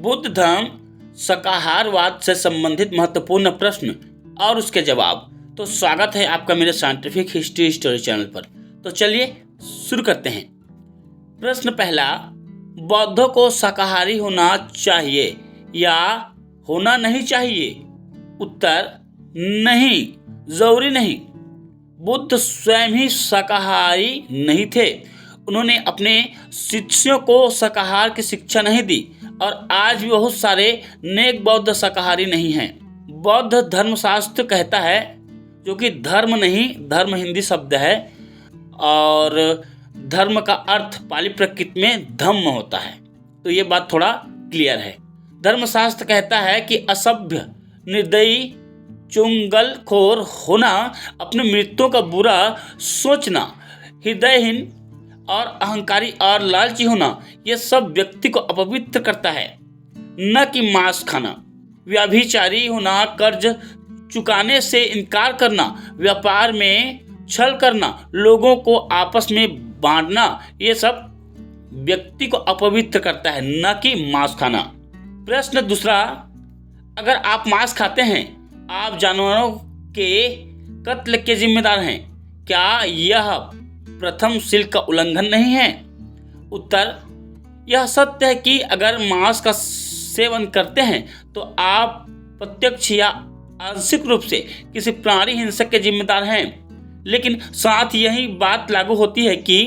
बुद्ध धर्म शाकाहारवाद से संबंधित महत्वपूर्ण प्रश्न और उसके जवाब। तो स्वागत है आपका मेरे साइंटिफिक हिस्ट्री स्टोरी चैनल पर। तो चलिए शुरू करते हैं। प्रश्न पहला, बौद्धों को शाकाहारी होना चाहिए या होना नहीं चाहिए? उत्तर, नहीं, जरूरी नहीं। बुद्ध स्वयं ही शाकाहारी नहीं थे। उन्होंने अपने शिष्यों को शाकाहार की शिक्षा नहीं दी और आज भी बहुत सारे नेक बौद्ध शाकाहारी नहीं हैं। बौद्ध धर्मशास्त्र कहता है, जो कि धर्म नहीं, धर्म हिंदी शब्द है और धर्म का अर्थ पाली प्रकृति में धम्म होता है। तो ये बात थोड़ा क्लियर है। धर्मशास्त्र कहता है कि असभ्य, निर्दयी, चुंगलखोर होना, अपने मृत्यु का बुरा सोचना, हृदयहीन और अहंकारी और लालची होना, यह सब व्यक्ति को अपवित्र करता है। न कि मांस खाना, व्यभिचारी होना, कर्ज चुकाने से इनकार करना, व्यापार में छल करना, लोगों को आपस में बांटना, ये सब व्यक्ति को अपवित्र करता है, न कि मांस खाना। प्रश्न दूसरा, अगर आप मांस खाते हैं, आप जानवरों के कत्ल के जिम्मेदार हैं। क्या यह प्रथम शील का उल्लंघन नहीं है? उत्तर, यह सत्य है कि अगर मांस का सेवन करते हैं तो आप प्रत्यक्ष या आंशिक रूप से किसी प्राणी हिंसक के जिम्मेदार हैं। लेकिन साथ यही बात लागू होती है कि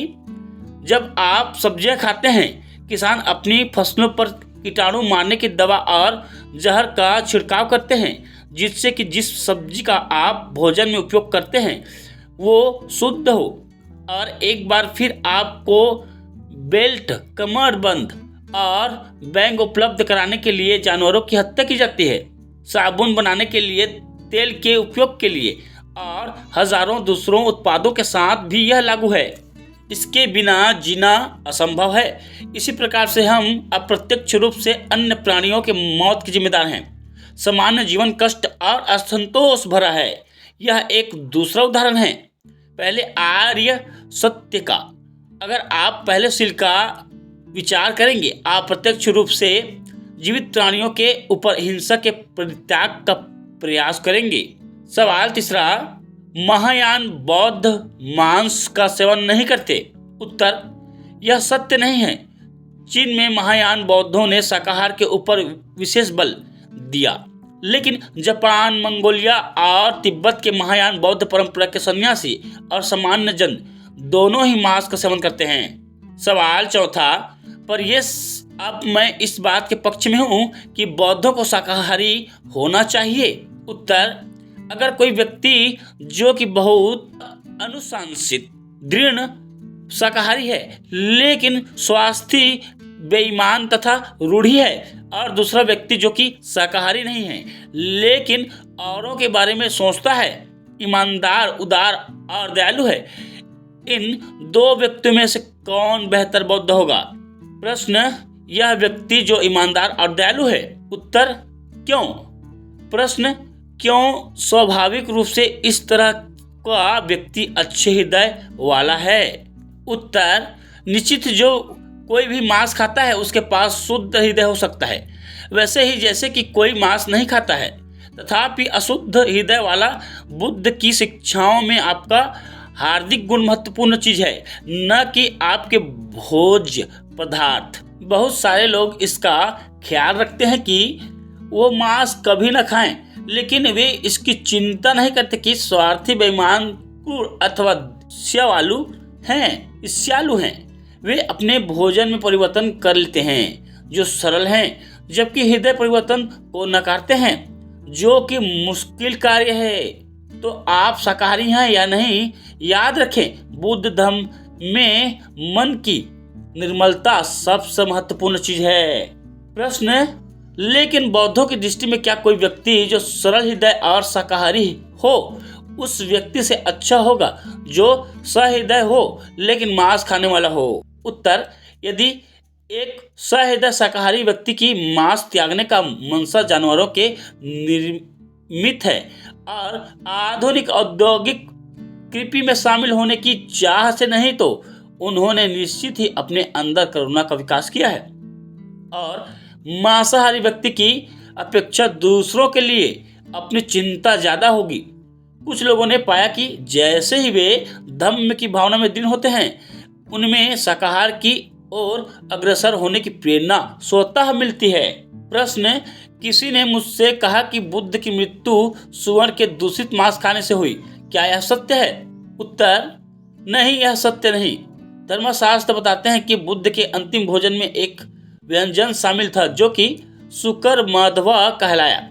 जब आप सब्जियां खाते हैं, किसान अपनी फसलों पर कीटाणु मारने की दवा और जहर का छिड़काव करते हैं, जिससे कि जिस सब्जी का आप भोजन में उपयोग करते हैं वो शुद्ध हो। और एक बार फिर आपको बेल्ट, कमरबंद और बैंग उपलब्ध कराने के लिए जानवरों की हत्या की जाती है, साबुन बनाने के लिए, तेल के उपयोग के लिए और हजारों दूसरों उत्पादों के साथ भी यह लागू है। इसके बिना जीना असंभव है। इसी प्रकार से हम अप्रत्यक्ष रूप से अन्य प्राणियों के मौत के जिम्मेदार हैं। सामान्य जीवन कष्ट और असंतोष भरा है। यह एक दूसरा उदाहरण है। पहले आर्य सत्य का। अगर आप पहले शील का विचार करेंगे, आप प्रत्यक्ष रूप से जीवित प्राणियों के ऊपर हिंसा के परित्याग का प्रयास करेंगे। सवाल तीसरा, महायान बौद्ध मांस का सेवन नहीं करते। उत्तर, यह सत्य नहीं है। चीन में महायान बौद्धों ने शाकाहार के ऊपर विशेष बल दिया, लेकिन जापान, मंगोलिया और तिब्बत के महायान बौद्ध परंपरा के सन्यासी और सामान्य जन दोनों ही मांस का सेवन करते हैं। सवाल चौथा, पर ये अब मैं इस बात के पक्ष में हूँ कि बौद्धों को शाकाहारी होना चाहिए। उत्तर, अगर कोई व्यक्ति जो कि बहुत अनुशासित, दृढ़ शाकाहारी है, लेकिन स्वार्थी, बेईमान तथा रूढ़ी है, और दूसरा व्यक्ति जो कि शाकाहारी नहीं है लेकिन औरों के बारे में सोचता है, ईमानदार, उदार और दयालु है, इन दो व्यक्तियों में से कौन बेहतर बौद्ध होगा? प्रश्न, यह व्यक्ति जो ईमानदार और दयालु है। उत्तर, क्यों? प्रश्न, क्यों? स्वाभाविक रूप से इस तरह का व्यक्ति अच्छे हृदय वाला है। उत्तर, निश्चित जो कोई भी मांस खाता है उसके पास शुद्ध हृदय हो सकता है, वैसे ही जैसे कि कोई मांस नहीं खाता है। तथापि अशुद्ध हृदय वाला बुद्ध की शिक्षाओं में आपका हार्दिक गुण महत्वपूर्ण चीज है, न कि आपके भोज्य पदार्थ। बहुत सारे लोग इसका ख्याल रखते हैं कि वो मांस कभी न खाएं, लेकिन वे इसकी चिंता नहीं करते कि स्वार्थी, बेईमान, क्रूर अथवा ईर्ष्यालु हैं। वे अपने भोजन में परिवर्तन कर लेते हैं जो सरल हैं, जबकि हृदय परिवर्तन को नकारते हैं, जो कि मुश्किल कार्य है। तो आप शाकाहारी हैं या नहीं, याद रखें, बुद्ध धर्म में मन की निर्मलता सबसे महत्वपूर्ण चीज है। प्रश्न, लेकिन बौद्धों की दृष्टि में क्या कोई व्यक्ति जो सरल हृदय और शाकाहारी हो उस व्यक्ति से अच्छा होगा जो सहृदय हो लेकिन मांस खाने वाला हो? उत्तर, यदि एक सहृदय शाकाहारी व्यक्ति की मांस त्यागने का मंशा जानवरों के निर्मित है और आधुनिक औद्योगिक कृषि में शामिल होने की चाह से नहीं, तो उन्होंने निश्चित ही अपने अंदर करुणा का विकास किया है और मांसाहारी व्यक्ति की अपेक्षा दूसरों के लिए अपनी चिंता ज्यादा होगी। कुछ लोगों ने पाया कि जैसे ही वे धम्म की भावना में दृढ़ होते हैं, उनमें शाकाहार की ओर अग्रसर होने की प्रेरणा स्वतः मिलती है। प्रश्न: किसी ने मुझसे कहा कि बुद्ध की मृत्यु सुअर के दूषित मांस खाने से हुई, क्या यह सत्य है? उत्तर: नहीं, यह सत्य नहीं। धर्मशास्त्र बताते हैं कि बुद्ध के अंतिम भोजन में एक व्यंजन शामिल था जो कि सुकर माधवा कहलाया।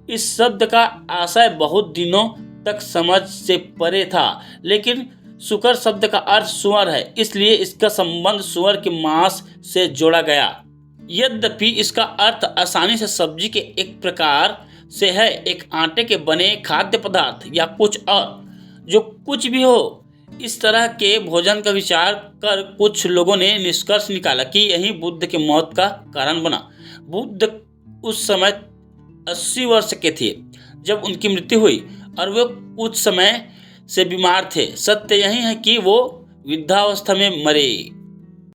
इस शब्द का आशय बहुत दिनों तक समझ से परे था, लेकिन सुकर शब्द का अर्थ सुअर है, इसलिए इसका संबंध सुअर के मांस से जोड़ा गया। यद्यपि इसका अर्थ आसानी से सब्जी के एक प्रकार से है, एक आटे के बने खाद्य पदार्थ या कुछ और, जो कुछ भी हो। इस तरह के भोजन का विचार कर कुछ लोगों ने निष्कर्ष निकाला कि यही बुद्ध के मौत का कारण बना। बुद्ध उस समय 80 वर्ष के थे जब उनकी मृत्यु हुई और वे कुछ समय से बीमार थे। सत्य यही है कि वो वृद्धावस्था में मरे।